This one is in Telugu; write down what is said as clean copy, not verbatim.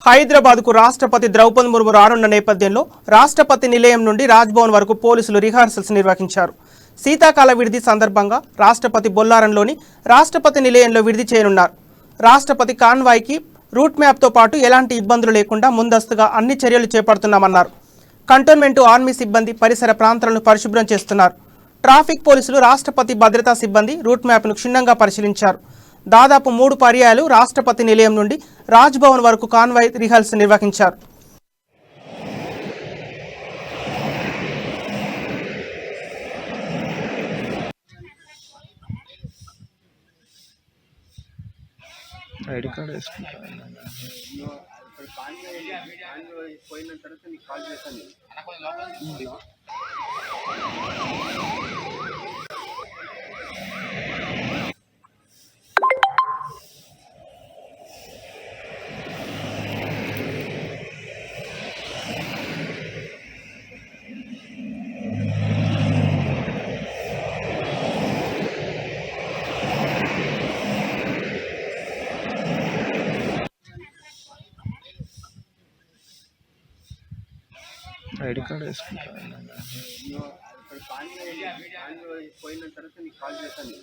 హైదరాబాద్కు రాష్ట్రపతి ద్రౌపది ముర్ము రానున్న నేపథ్యంలో రాష్ట్రపతి నిలయం నుండి రాజ్భవన్ వరకు పోలీసులు రిహార్సల్స్ నిర్వహించారు. శీతాకాల విడిది సందర్భంగా రాష్ట్రపతి బొల్లారంలోని రాష్ట్రపతి నిలయంలో విడిది చేయనున్నారు. రాష్ట్రపతి కాన్వాయ్కి రూట్ మ్యాప్తో పాటు ఎలాంటి ఇబ్బందులు లేకుండా ముందస్తుగా అన్ని చర్యలు చేపడుతున్నామన్నారు. కంటోన్మెంట్ ఆర్మీ సిబ్బంది పరిసర ప్రాంతాలను పరిశుభ్రం చేస్తున్నారు. ట్రాఫిక్ పోలీసులు రాష్ట్రపతి భద్రతా సిబ్బంది రూట్ మ్యాప్ను క్షుణ్ణంగా పరిశీలించారు. దాదాపు 3 పర్యాయాలు రాష్ట్రపతి నిలయం నుండి రాజ్భవన్ వరకు కాన్వాయ్ రిహార్సల్ నిర్వహించారు. ఐడి కార్డ్ వేసుకుంటాను. ఐడి కార్డ్ వేసుకుంటాను. పోయిన తర్వాత నీకు కాల్ చేశాను.